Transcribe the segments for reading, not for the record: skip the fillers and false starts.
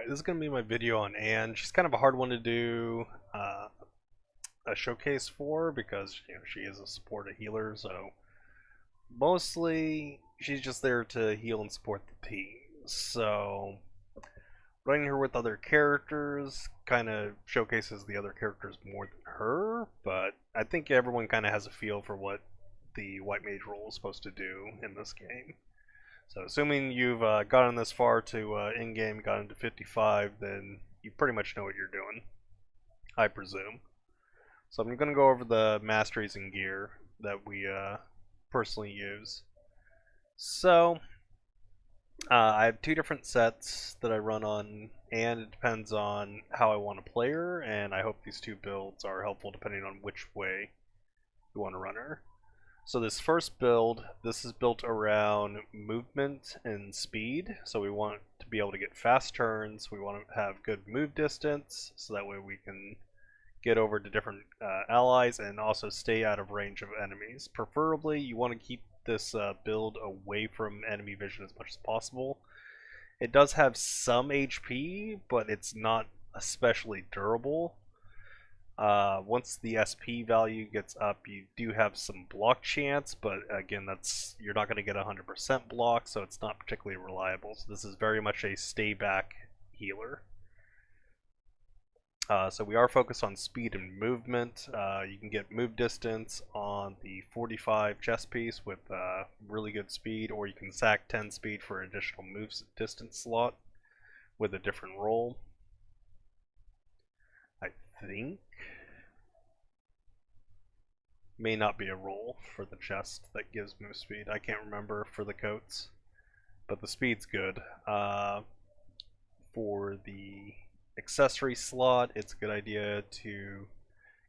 this is going to be my video on Anne. She's kind of a hard one to do a showcase for because she is a support, a healer, so mostly she's just there to heal and support the team. So running her with other characters kind of showcases the other characters more than her, but I think everyone kind of has a feel for what the White Mage role is supposed to do in this game. So assuming you've gotten this far to in-game, gotten to 55, then you pretty much know what you're doing, I presume. So I'm going to go over the masteries and gear that we personally use. So I have two different sets that I run on, and it depends on how I want to play her, and I hope these two builds are helpful depending on which way you want to run her. So this first build, this is built around movement and speed. So we want to be able to get fast turns. We want to have good move distance, so that way we can get over to different allies and also stay out of range of enemies. Preferably, you want to keep this build away from enemy vision as much as possible. It does have some HP, but it's not especially durable. Once the SP value gets up, you do have some block chance, but again, you're not going to get 100% block, so it's not particularly reliable. So this is very much a stay back healer. So we are focused on speed and movement. You can get move distance on the 45 chest piece with really good speed, or you can sack 10 speed for an additional move distance slot with a different role. I think may not be a roll for the chest that gives move speed. I can't remember for the coats, but the speed's good. For the accessory slot, it's a good idea to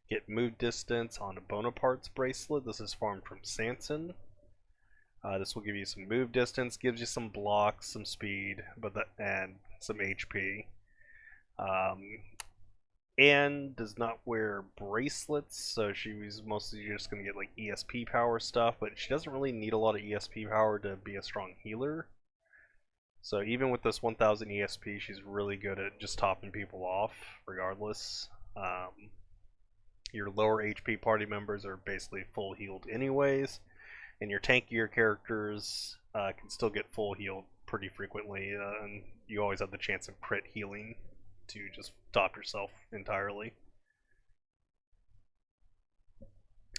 get move distance on a Bonaparte's bracelet. This is farmed from Sanson. This will give you some move distance, gives you some blocks, some speed, and some HP. Anne does not wear bracelets, so she's mostly just going to get like ESP power stuff, but she doesn't really need a lot of ESP power to be a strong healer. So even with this 1000 ESP, she's really good at just topping people off, regardless. Your lower HP party members are basically full healed anyways, and your tankier characters can still get full healed pretty frequently, and you always have the chance of crit healing to just top yourself entirely.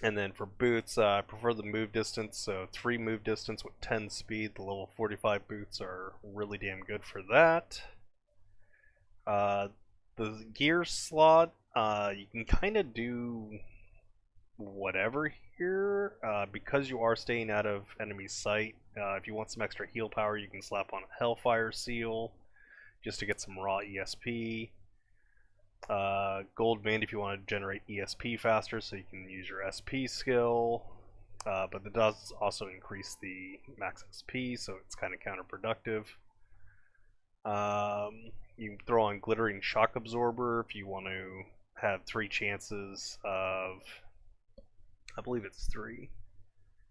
And then for boots, I prefer the move distance, so 3 move distance with 10 speed. The level 45 boots are really damn good for that. The gear slot, you can kind of do whatever here, because you are staying out of enemy sight. If you want some extra heal power, you can slap on a Hellfire Seal just to get some raw ESP. Gold Band if you want to generate ESP faster, so you can use your SP skill, but it does also increase the max SP, so it's kind of counterproductive. You can throw on Glittering Shock Absorber if you want to have 3 chances of, I believe it's 3.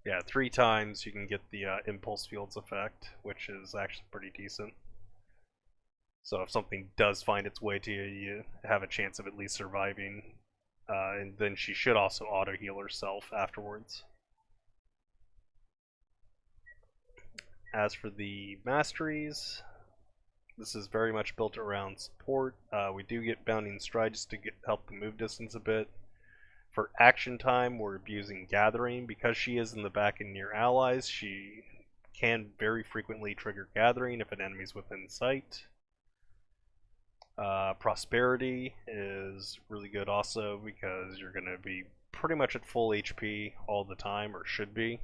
Yeah, 3 times you can get the Impulse Fields effect, which is actually pretty decent. So if something does find its way to you, you have a chance of at least surviving. And then she should also auto-heal herself afterwards. As for the masteries, this is very much built around support. We do get Bounding Stride just to help the move distance a bit. For action time, we're abusing Gathering. Because she is in the back and near allies, she can very frequently trigger Gathering if an enemy's within sight. Prosperity is really good also because you're going to be pretty much at full HP all the time, or should be.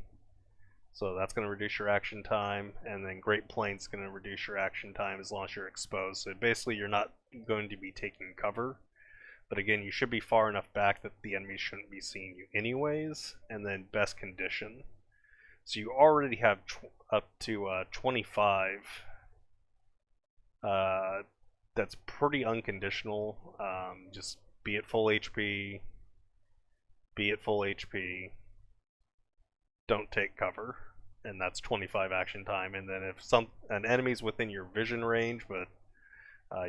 So that's going to reduce your action time, and then Great Plains is going to reduce your action time as long as you're exposed. So basically you're not going to be taking cover, but again, you should be far enough back that the enemies shouldn't be seeing you anyways. And then Best Condition. So you already have up to 25. That's pretty unconditional. Just be at full HP, be at full HP, don't take cover, and that's 25 action time. And then if an enemy's within your vision range, but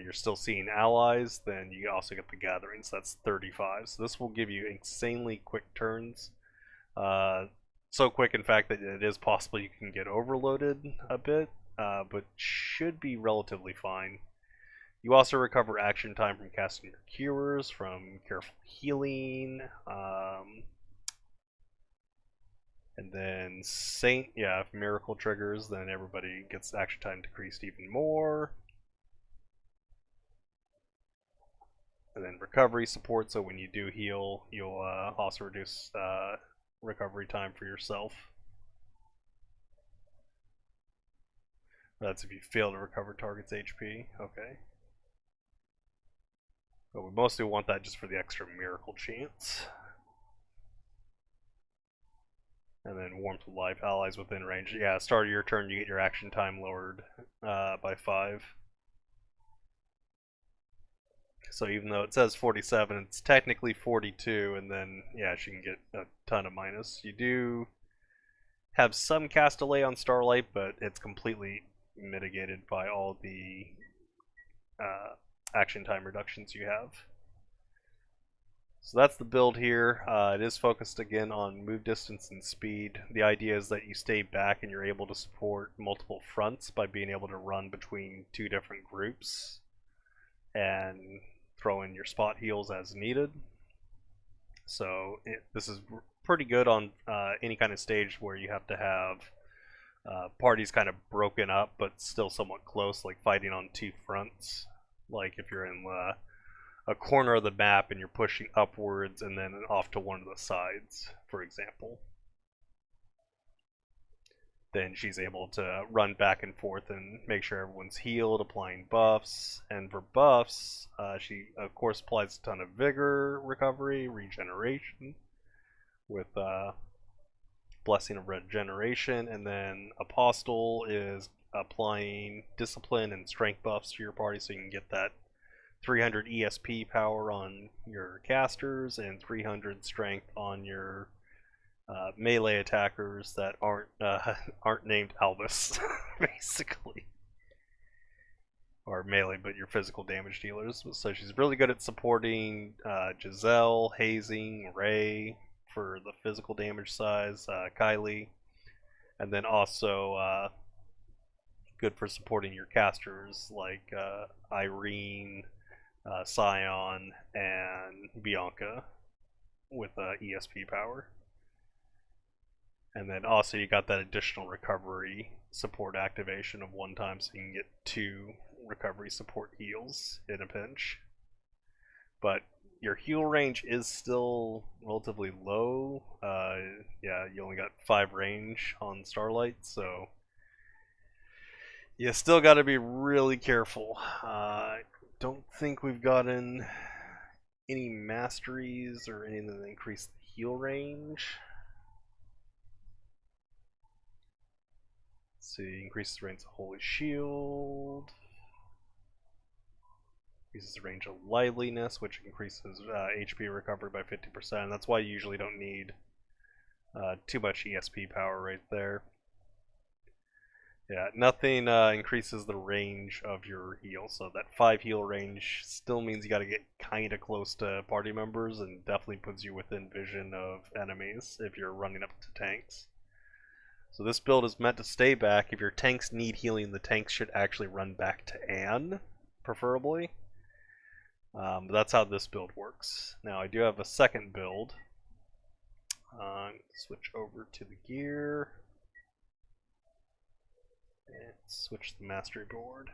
You're still seeing allies, then you also get the gathering, so that's 35. So this will give you insanely quick turns. So quick, in fact, that it is possible you can get overloaded a bit, but should be relatively fine. You also recover action time from casting your cures, from careful healing, and then Saint, yeah, if Miracle triggers, then everybody gets action time decreased even more. And then recovery support, so when you do heal, you'll also reduce recovery time for yourself. That's if you fail to recover target's HP. Okay. But we mostly want that just for the extra miracle chance. And then warmth with life, allies within range. Yeah, start of your turn, you get your action time lowered by 5. So even though it says 47, it's technically 42, and then, yeah, she can get a ton of minus. You do have some cast delay on Starlight, but it's completely mitigated by all the action time reductions you have. So that's the build here. It is focused again on move distance and speed. The idea is that you stay back and you're able to support multiple fronts by being able to run between 2 different groups and throw in your spot heals as needed. So this is pretty good on any kind of stage where you have to have parties kind of broken up but still somewhat close, like fighting on 2 fronts. Like if you're in a corner of the map and you're pushing upwards and then off to one of the sides, for example. Then she's able to run back and forth and make sure everyone's healed, applying buffs. And for buffs, she of course applies a ton of vigor recovery, regeneration, with blessing of regeneration, and then Apostle is applying discipline and strength buffs to your party, so you can get that 300 ESP power on your casters and 300 strength on your melee attackers that aren't named Albus, basically, or melee, but your physical damage dealers. So she's really good at supporting Giselle, hazing, Ray for the physical damage size, Kylie, and then also good for supporting your casters like Irene, Scion, and Bianca with ESP power. And then also you got that additional recovery support activation of 1 time, so you can get 2 recovery support heals in a pinch. But your heal range is still relatively low. Yeah, you only got 5 range on Starlight, so you still got to be really careful. I don't think we've gotten any masteries or anything that increase the heal range. Let's see, increases the range of Holy Shield. Increases the range of Liveliness, which increases HP recovery by 50%. That's why you usually don't need too much ESP power right there. Yeah, nothing increases the range of your heal, so that 5 heal range still means you gotta get kinda close to party members, and definitely puts you within vision of enemies if you're running up to tanks. So this build is meant to stay back. If your tanks need healing, the tanks should actually run back to Anne, preferably. But that's how this build works. Now I do have a second build. Switch over to the gear. And switch the mastery board.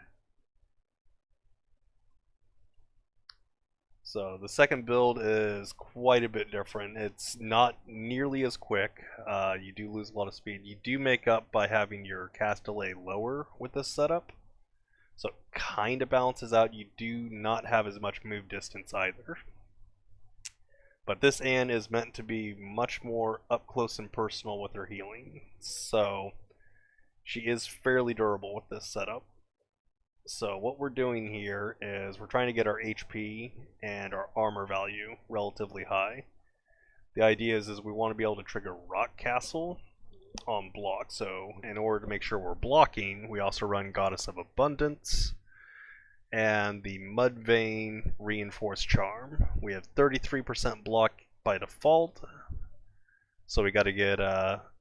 So the second build is quite a bit different. It's not nearly as quick. You do lose a lot of speed. You do make up by having your cast delay lower with this setup. So it kind of balances out. You do not have as much move distance either. But this Anne is meant to be much more up close and personal with her healing. So she is fairly durable with this setup. So what we're doing here is we're trying to get our HP and our armor value relatively high. The idea is we want to be able to trigger Rock Castle on block. So in order to make sure we're blocking, we also run Goddess of Abundance. and the Mudvayne Reinforced Charm. We have 33% block by default, so we got to get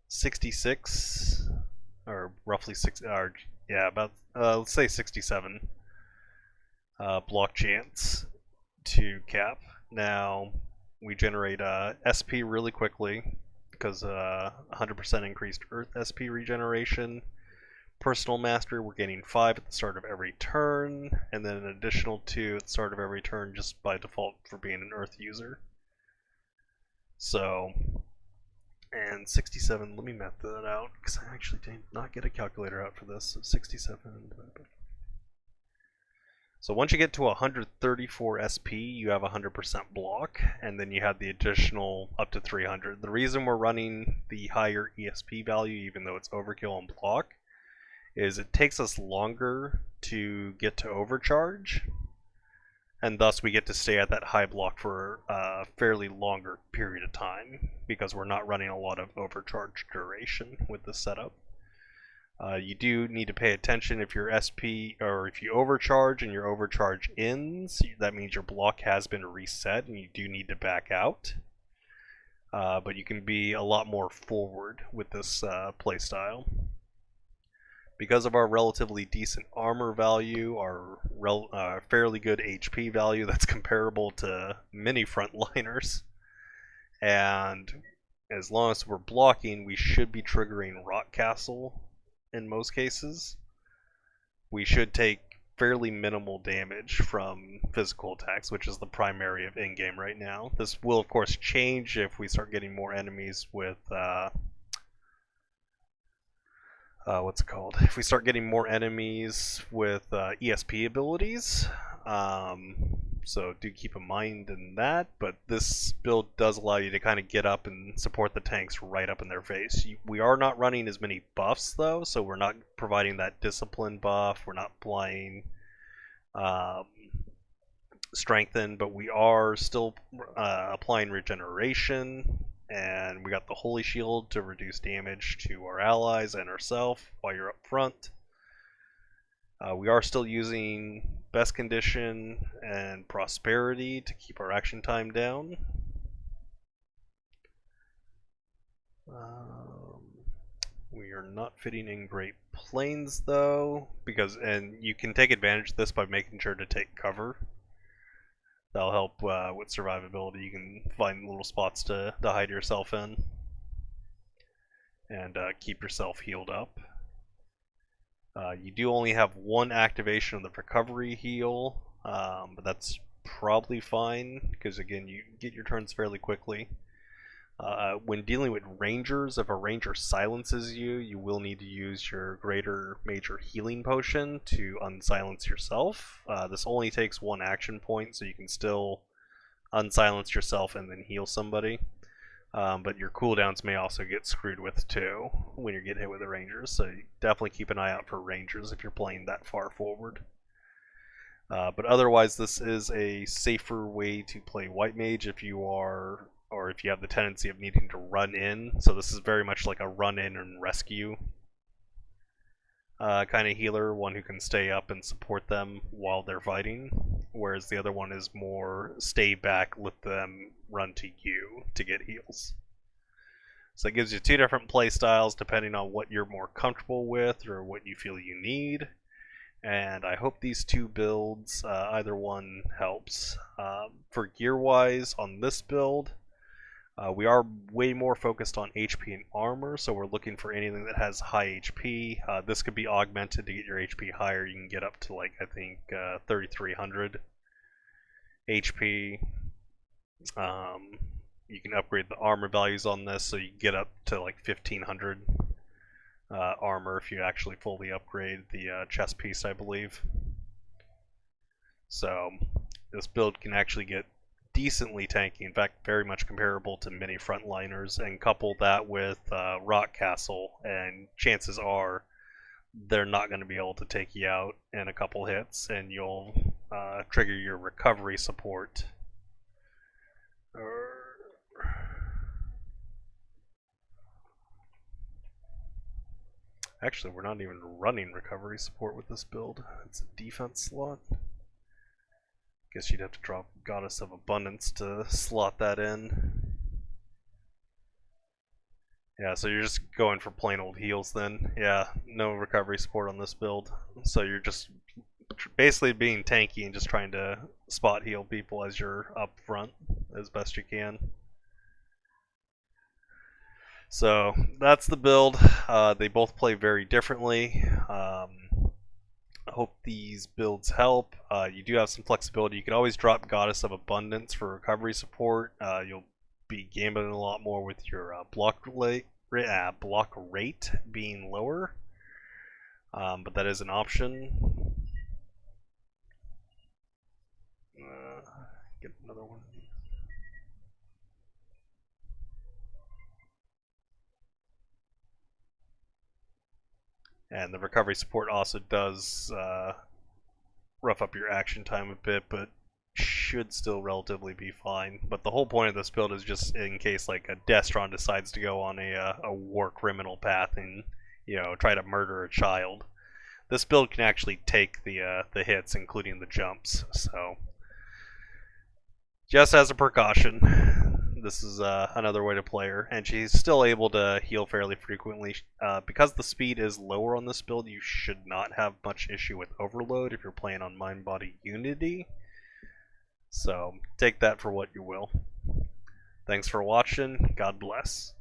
66, or roughly let's say 67 block chance to cap. Now we generate SP really quickly because 100% increased Earth SP regeneration. Personal Master, we're gaining 5 at the start of every turn, and then an additional 2 at the start of every turn just by default for being an Earth user. So, and 67, let me map that out, because I actually did not get a calculator out for this. So 67. So once you get to 134 SP, you have 100% block, and then you have the additional up to 300. The reason we're running the higher ESP value, even though it's overkill on block, is it takes us longer to get to overcharge, and thus we get to stay at that high block for a fairly longer period of time because we're not running a lot of overcharge duration with this setup. You do need to pay attention if your SP, or if you overcharge and your overcharge ends, that means your block has been reset and you do need to back out. But you can be a lot more forward with this playstyle. Because of our relatively decent armor value, our fairly good HP value that's comparable to many frontliners, and as long as we're blocking, we should be triggering Rock Castle in most cases. We should take fairly minimal damage from physical attacks, which is the primary of in-game right now. This will of course change if we start getting more enemies with if we start getting more enemies with ESP abilities. So do keep in mind in that, but this build does allow you to kind of get up and support the tanks right up in their face. We are not running as many buffs though, so we're not providing that discipline buff, we're not applying strengthen, but we are still applying regeneration, and we got the Holy Shield to reduce damage to our allies and ourselves while you're up front. We are still using Best Condition and Prosperity to keep our action time down. We are not fitting in Great Plains though, and you can take advantage of this by making sure to take cover. That'll help with survivability. You can find little spots to hide yourself in and keep yourself healed up. You do only have one activation of the recovery heal, but that's probably fine because again you get your turns fairly quickly. When dealing with rangers, if a ranger silences you, you will need to use your greater major healing potion to unsilence yourself. This only takes one action point, so you can still unsilence yourself and then heal somebody. But your cooldowns may also get screwed with too when you're getting hit with the rangers, so you definitely keep an eye out for rangers if you're playing that far forward. But otherwise, this is a safer way to play White Mage if you are, or if you have the tendency of needing to run in. So this is very much like a run in and rescue kind of healer, one who can stay up and support them while they're fighting, whereas the other one is more stay back, let them run to you to get heals. So it gives you two different play styles depending on what you're more comfortable with or what you feel you need. And I hope these two builds, either one helps. For gear wise on this build, we are way more focused on HP and armor, so we're looking for anything that has high HP. This could be augmented to get your HP higher. You can get up to like, I think, 3,300 HP. You can upgrade the armor values on this, so you get up to like 1,500 armor if you actually fully upgrade the chest piece, I believe. So this build can actually get decently tanky, in fact very much comparable to many frontliners, and couple that with Rock Castle, and chances are they're not going to be able to take you out in a couple hits, and you'll trigger your recovery support. Actually, we're not even running recovery support with this build. It's a defense slot. Guess you'd have to drop Goddess of Abundance to slot that in. Yeah, so you're just going for plain old heals then. Yeah, no recovery support on this build. So you're just basically being tanky and just trying to spot heal people as you're up front as best you can. So that's the build. They both play very differently. I hope these builds help. You do have some flexibility. You can always drop Goddess of Abundance for recovery support. You'll be gambling a lot more with your block rate being lower, but that is an option. Get another one. And the recovery support also does rough up your action time a bit, but should still relatively be fine. But the whole point of this build is just in case like a Destron decides to go on a war criminal path and try to murder a child. This build can actually take the hits, including the jumps. So just as a precaution, this is another way to play her, and she's still able to heal fairly frequently. Because the speed is lower on this build, you should not have much issue with overload if you're playing on Mind Body Unity. So take that for what you will. Thanks for watching. God bless.